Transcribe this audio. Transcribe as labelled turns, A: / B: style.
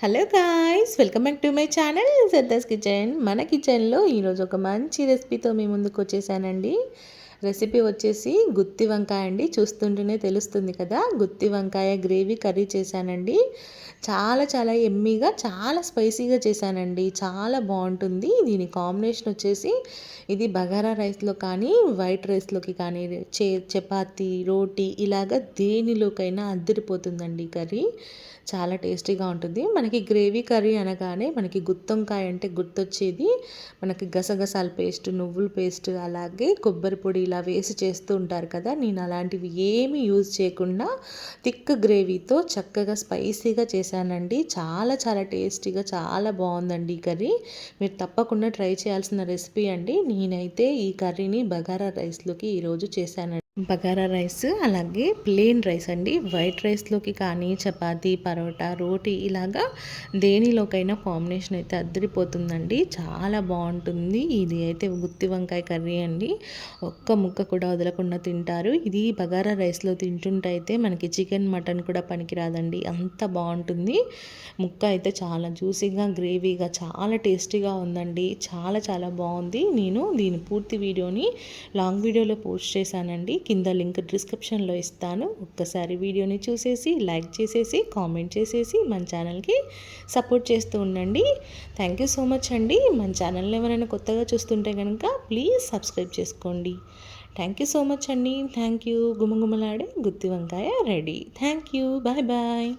A: Hello guys, welcome back to my channel సర్దాస్ kitchen. మన కిచెన్లో ఈరోజు ఒక మంచి రెసిపీతో మీ ముందుకు వచ్చేసానండి. రెసిపీ వచ్చేసి గుత్తి వంకాయ అండి. చూస్తుంటేనే తెలుస్తుంది కదా, గుత్తి వంకాయ గ్రేవీ కర్రీ చేశానండి. చాలా చాలా ఎమ్మీగా, చాలా స్పైసీగా చేశానండి. చాలా బాగుంటుంది. దీని కాంబినేషన్ వచ్చేసి ఇది బగారా రైస్లో కానీ, వైట్ రైస్లోకి కానీ, చపాతి, రోటీ ఇలాగ దేనిలోకైనా అద్దరిపోతుందండి కర్రీ. చాలా టేస్టీగా ఉంటుంది. మనకి గ్రేవీ కర్రీ అనగానే మనకి గుత్తొంకాయ అంటే గుర్తొచ్చేది మనకి గసగసాల పేస్ట్, నువ్వుల పేస్ట్, అలాగే కొబ్బరి పొడి ఇలా వేసి చేస్తూ ఉంటారు కదా. నేను అలాంటివి ఏమీ యూజ్ చేయకుండా థిక్ గ్రేవీతో చక్కగా స్పైసీగా చేశానండి. చాలా చాలా టేస్టీగా చాలా బాగుందండి ఈ కర్రీ. మీరు తప్పకుండా ట్రై చేయాల్సిన రెసిపీ అండి. నేనైతే ఈ కర్రీని బగారా రైస్లోకి ఈరోజు చేశానండి. బగారా రైస్ అలాగే ప్లెయిన్ రైస్ అండి. వైట్ రైస్లోకి కానీ, చపాతీ, పరోటా, రోటీ ఇలాగా దేనిలోకైనా కాంబినేషన్ అయితే అద్దరిపోతుందండి. చాలా బాగుంటుంది. ఇది అయితే గుత్తి వంకాయ కర్రీ అండి. ఒక్క ముక్క కూడా వదలకుండా తింటారు. ఇది బగారా రైస్లో తింటుంటే అయితే మనకి చికెన్, మటన్ కూడా పనికిరాదండి, అంత బాగుంటుంది. ముక్క అయితే చాలా జ్యూసీగా, గ్రేవీగా చాలా టేస్టీగా ఉందండి. చాలా చాలా బాగుంది. నేను దీని పూర్తి వీడియోని లాంగ్ వీడియోలో పోస్ట్ చేశానండి. కింద లింక్ డిస్క్రిప్షన్లో ఇస్తాను. ఒక్కసారి వీడియోని చూసేసి లైక్ చేసేసి కామెంట్ చేసేసి మన ఛానల్కి సపోర్ట్ చేస్తూ ఉండండి. థ్యాంక్ యూ సో మచ్ అండి. మన ఛానల్ని ఎవరైనా కొత్తగా చూస్తుంటే కనుక ప్లీజ్ సబ్స్క్రైబ్ చేసుకోండి. థ్యాంక్ యూ సో మచ్ అండి. Thank you. గుమగుమలాడే గుత్తి వంకాయ ready. Thank you. Bye bye.